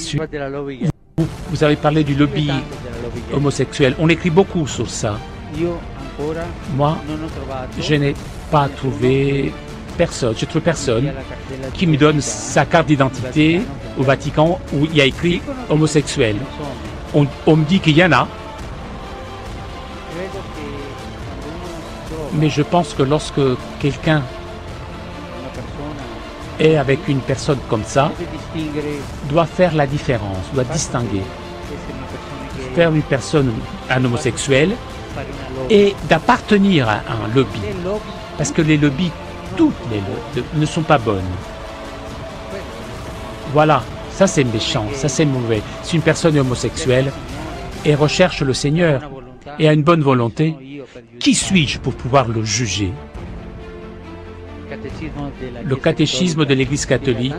sûr. Vous avez parlé du lobby homosexuel. On écrit beaucoup sur ça. Moi, je n'ai pas trouvé personne. Je trouve personne qui me donne sa carte d'identité au Vatican où il y a écrit homosexuel. On me dit qu'il y en a. Mais je pense que lorsque quelqu'un est avec une personne comme ça, doit faire la différence, doit distinguer. Faire une personne, un homosexuel, et d'appartenir à un lobby. Parce que les lobbies, toutes les lobbies, ne sont pas bonnes. Voilà, ça c'est méchant, ça c'est mauvais. Si une personne est homosexuelle et recherche le Seigneur et a une bonne volonté, qui suis-je pour pouvoir le juger? Le catéchisme de l'Église catholique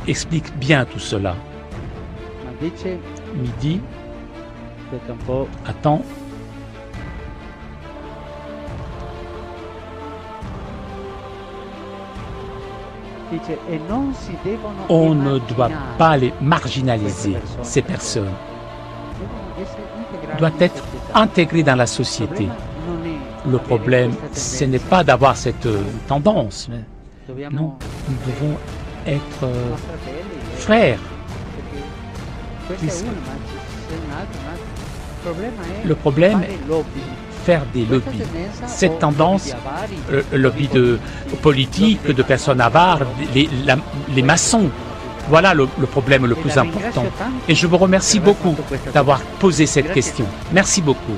explique bien tout cela. Midi, attends. On ne doit pas les marginaliser, ces personnes. Doivent être intégrées dans la société. Le problème, ce n'est pas d'avoir cette tendance. Non, nous devons être frères. Le problème est faire des lobbies. Cette tendance, le lobby de politique, de personnes avares, les maçons, voilà le problème le plus important. Et je vous remercie beaucoup d'avoir posé cette question. Merci beaucoup.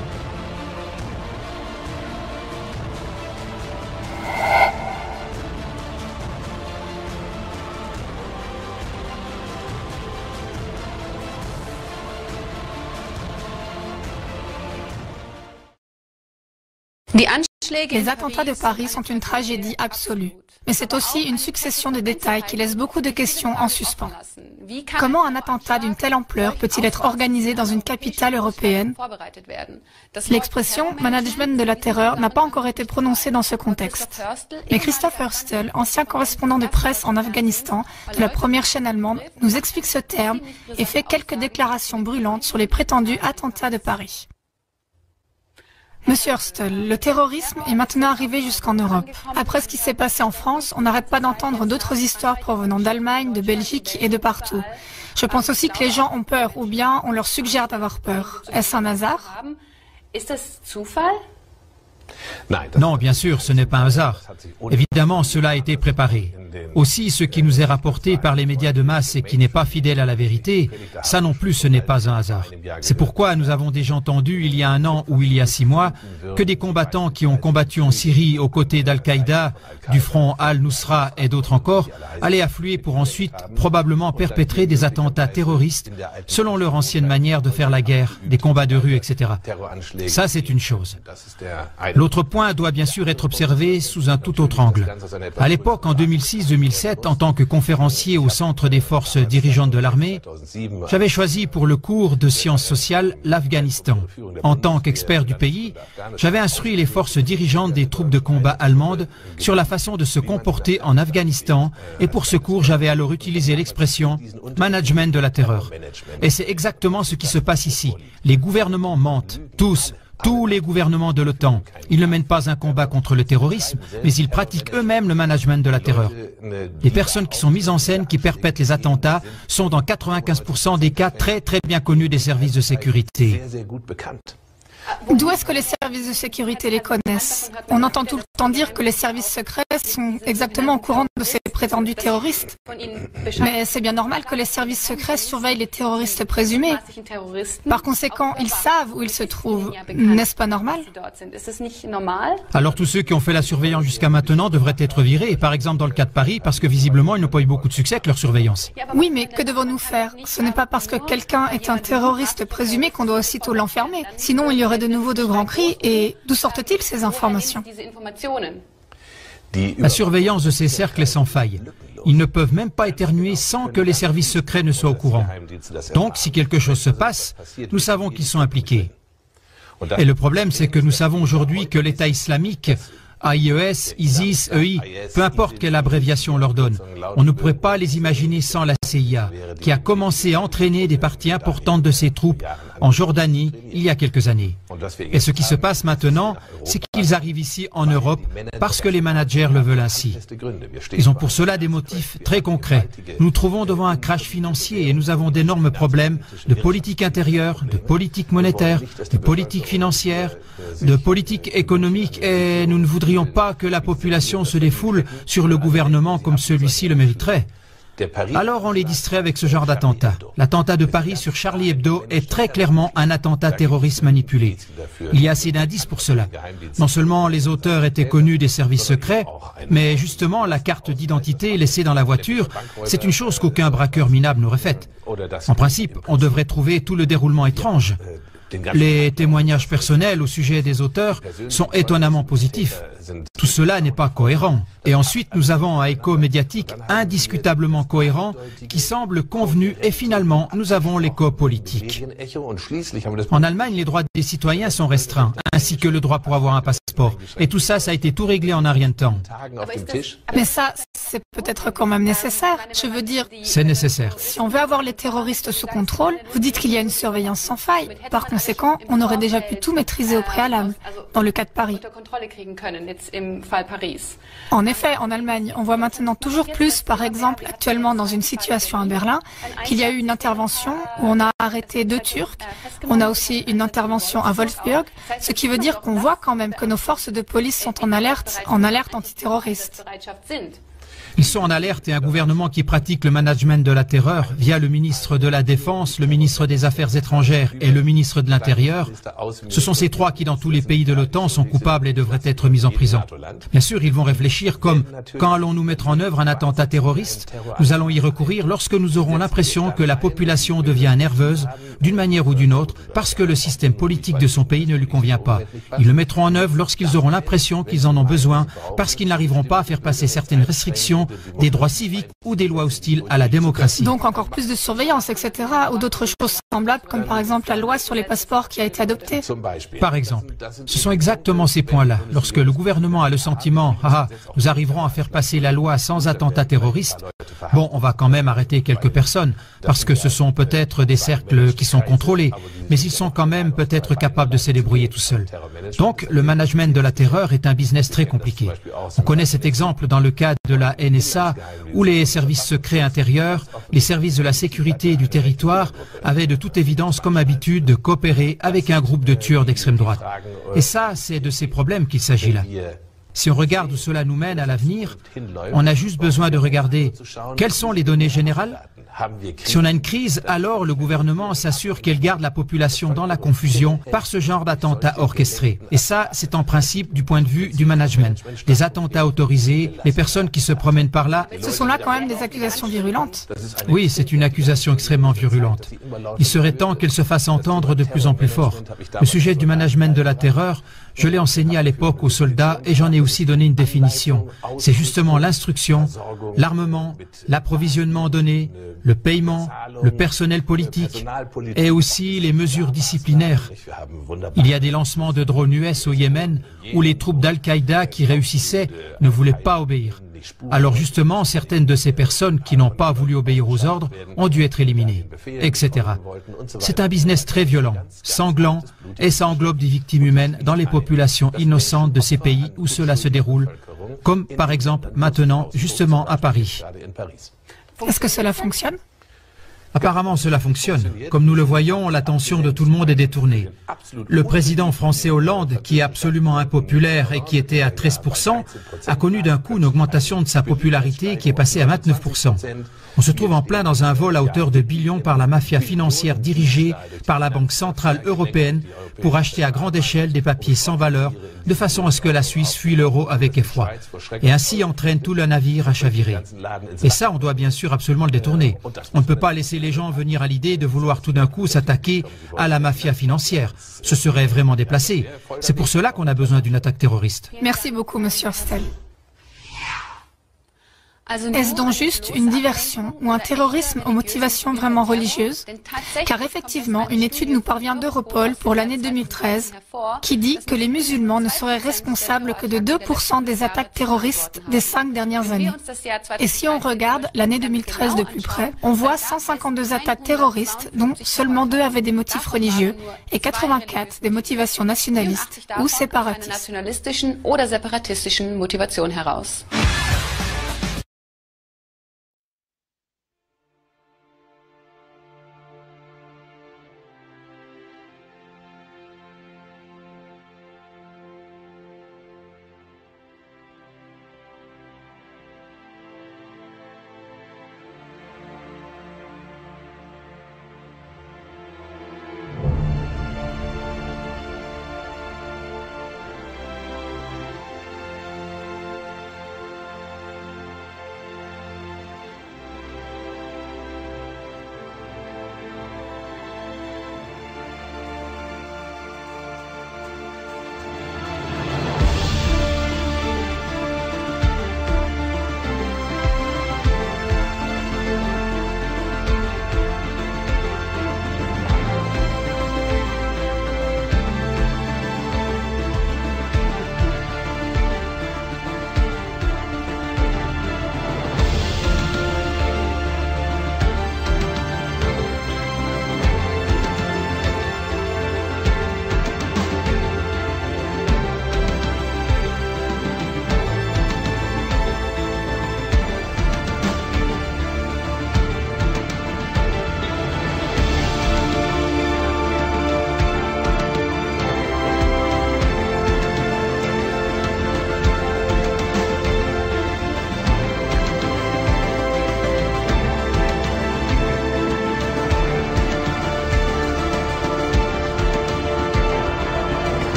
Les attentats de Paris sont une tragédie absolue, mais c'est aussi une succession de détails qui laissent beaucoup de questions en suspens. Comment un attentat d'une telle ampleur peut-il être organisé dans une capitale européenne? L'expression « management de la terreur » n'a pas encore été prononcée dans ce contexte. Mais Christoph Hörstel, ancien correspondant de presse en Afghanistan de la première chaîne allemande, nous explique ce terme et fait quelques déclarations brûlantes sur les prétendus attentats de Paris. Monsieur Hörstel, le terrorisme est maintenant arrivé jusqu'en Europe. Après ce qui s'est passé en France, on n'arrête pas d'entendre d'autres histoires provenant d'Allemagne, de Belgique et de partout. Je pense aussi que les gens ont peur, ou bien on leur suggère d'avoir peur. Est-ce un hasard? Non, bien sûr, ce n'est pas un hasard. Évidemment, cela a été préparé. Aussi, ce qui nous est rapporté par les médias de masse et qui n'est pas fidèle à la vérité, ça non plus, ce n'est pas un hasard. C'est pourquoi nous avons déjà entendu, il y a 1 an ou il y a 6 mois, que des combattants qui ont combattu en Syrie aux côtés d'Al-Qaïda, du front Al-Nusra et d'autres encore, allaient affluer pour ensuite probablement perpétrer des attentats terroristes selon leur ancienne manière de faire la guerre, des combats de rue, etc. Ça, c'est une chose. L'autre point doit bien sûr être observé sous un tout autre angle. À l'époque, en 2006-2007, en tant que conférencier au Centre des forces dirigeantes de l'armée, j'avais choisi pour le cours de sciences sociales l'Afghanistan. En tant qu'expert du pays, j'avais instruit les forces dirigeantes des troupes de combat allemandes sur la façon de se comporter en Afghanistan et pour ce cours, j'avais alors utilisé l'expression « management de la terreur ». Et c'est exactement ce qui se passe ici. Les gouvernements mentent, tous les gouvernements de l'OTAN. Ils ne mènent pas un combat contre le terrorisme, mais ils pratiquent eux-mêmes le management de la terreur. Les personnes qui sont mises en scène, qui perpètrent les attentats, sont dans 95% des cas très bien connus des services de sécurité. D'où est-ce que les services de sécurité les connaissent? On entend tout le temps dire que les services secrets sont exactement au courant de ces prétendus terroristes. Mais c'est bien normal que les services secrets surveillent les terroristes présumés. Par conséquent, ils savent où ils se trouvent. N'est-ce pas normal? Alors tous ceux qui ont fait la surveillance jusqu'à maintenant devraient être virés, par exemple dans le cas de Paris, parce que visiblement ils n'ont pas eu beaucoup de succès avec leur surveillance. Oui, mais que devons-nous faire? Ce n'est pas parce que quelqu'un est un terroriste présumé qu'on doit aussitôt l'enfermer. Sinon, il y aurait de nouveau de grands cris. Et d'où sortent-ils ces informations? La surveillance de ces cercles est sans faille. Ils ne peuvent même pas éternuer sans que les services secrets ne soient au courant. Donc, si quelque chose se passe, nous savons qu'ils sont impliqués. Et le problème, c'est que nous savons aujourd'hui que l'État islamique, AIES, ISIS, EI, peu importe quelle abréviation on leur donne, on ne pourrait pas les imaginer sans la CIA, qui a commencé à entraîner des parties importantes de ses troupes en Jordanie il y a quelques années. Et ce qui se passe maintenant, c'est qu'ils arrivent ici en Europe parce que les managers le veulent ainsi. Ils ont pour cela des motifs très concrets. Nous nous trouvons devant un crash financier et nous avons d'énormes problèmes de politique intérieure, de politique monétaire, de politique financière, de politique économique et nous ne voudrions pas que la population se défoule sur le gouvernement comme celui-ci le mériterait. Alors on les distrait avec ce genre d'attentat. L'attentat de Paris sur Charlie Hebdo est très clairement un attentat terroriste manipulé. Il y a assez d'indices pour cela. Non seulement les auteurs étaient connus des services secrets, mais justement la carte d'identité laissée dans la voiture, c'est une chose qu'aucun braqueur minable n'aurait faite. En principe, on devrait trouver tout le déroulement étrange. Les témoignages personnels au sujet des auteurs sont étonnamment positifs. Tout cela n'est pas cohérent. Et ensuite, nous avons un écho médiatique indiscutablement cohérent qui semble convenu et finalement, nous avons l'écho politique. En Allemagne, les droits des citoyens sont restreints, ainsi que le droit pour avoir un passeport. Et tout ça, ça a été tout réglé en un rien de temps. Mais ça, c'est peut-être quand même nécessaire. Je veux dire... C'est nécessaire. Si on veut avoir les terroristes sous contrôle, vous dites qu'il y a une surveillance sans faille. Par conséquent, on aurait déjà pu tout maîtriser au préalable, dans le cas de Paris. En effet, en Allemagne, on voit maintenant toujours plus, par exemple, actuellement dans une situation à Berlin, qu'il y a eu une intervention où on a arrêté 2 Turcs. On a aussi une intervention à Wolfsburg, ce qui veut dire qu'on voit quand même que nos forces de police sont en alerte antiterroriste. Ils sont en alerte et un gouvernement qui pratique le management de la terreur via le ministre de la Défense, le ministre des Affaires étrangères et le ministre de l'Intérieur. Ce sont ces 3 qui, dans tous les pays de l'OTAN, sont coupables et devraient être mis en prison. Bien sûr, ils vont réfléchir comme « Quand allons-nous mettre en œuvre un attentat terroriste ? Nous allons y recourir lorsque nous aurons l'impression que la population devient nerveuse, d'une manière ou d'une autre, parce que le système politique de son pays ne lui convient pas. Ils le mettront en œuvre lorsqu'ils auront l'impression qu'ils en ont besoin, parce qu'ils n'arriveront pas à faire passer certaines restrictions des droits civiques ou des lois hostiles à la démocratie. Donc encore plus de surveillance, etc. ou d'autres choses semblables, comme par exemple la loi sur les passeports qui a été adoptée. Par exemple, ce sont exactement ces points-là. Lorsque le gouvernement a le sentiment « Ah, nous arriverons à faire passer la loi sans attentat terroriste », bon, on va quand même arrêter quelques personnes, parce que ce sont peut-être des cercles qui sont contrôlés, mais ils sont quand même peut-être capables de se débrouiller tout seuls. Donc, le management de la terreur est un business très compliqué. On connaît cet exemple dans le cas de la NSA, où les services secrets intérieurs, les services de la sécurité et du territoire avaient de toute évidence comme habitude de coopérer avec un groupe de tueurs d'extrême droite. Et ça, c'est de ces problèmes qu'il s'agit là. Si on regarde où cela nous mène à l'avenir, on a juste besoin de regarder quelles sont les données générales. Si on a une crise, alors le gouvernement s'assure qu'elle garde la population dans la confusion par ce genre d'attentats orchestrés. Et ça, c'est en principe du point de vue du management. Les attentats autorisés, les personnes qui se promènent par là... Ce sont là quand même des accusations virulentes. Oui, c'est une accusation extrêmement virulente. Il serait temps qu'elle se fasse entendre de plus en plus fort. Le sujet du management de la terreur, je l'ai enseigné à l'époque aux soldats et j'en ai aussi donné une définition. C'est justement l'instruction, l'armement, l'approvisionnement donné, le paiement, le personnel politique et aussi les mesures disciplinaires. Il y a des lancements de drones US au Yémen où les troupes d'Al-Qaïda qui réussissaient ne voulaient pas obéir. Alors justement, certaines de ces personnes qui n'ont pas voulu obéir aux ordres ont dû être éliminées, etc. C'est un business très violent, sanglant, et ça englobe des victimes humaines dans les populations innocentes de ces pays où cela se déroule, comme par exemple maintenant, justement à Paris. Est-ce que cela fonctionne ? Apparemment, cela fonctionne. Comme nous le voyons, l'attention de tout le monde est détournée. Le président français Hollande, qui est absolument impopulaire et qui était à 13%, a connu d'un coup une augmentation de sa popularité qui est passée à 29%. On se trouve en plein dans un vol à hauteur de billions par la mafia financière dirigée par la Banque centrale européenne pour acheter à grande échelle des papiers sans valeur, de façon à ce que la Suisse fuit l'euro avec effroi, et ainsi entraîne tout le navire à chavirer. Et ça, on doit bien sûr absolument le détourner. On ne peut pas laisser les gens venir à l'idée de vouloir tout d'un coup s'attaquer à la mafia financière. Ce serait vraiment déplacé. C'est pour cela qu'on a besoin d'une attaque terroriste. Merci beaucoup, Monsieur Hostel. Est-ce donc juste une diversion ou un terrorisme aux motivations vraiment religieuses? Car effectivement, une étude nous parvient d'Europol pour l'année 2013 qui dit que les musulmans ne seraient responsables que de 2% des attaques terroristes des 5 dernières années. Et si on regarde l'année 2013 de plus près, on voit 152 attaques terroristes dont seulement 2 avaient des motifs religieux et 84 des motivations nationalistes ou séparatistes.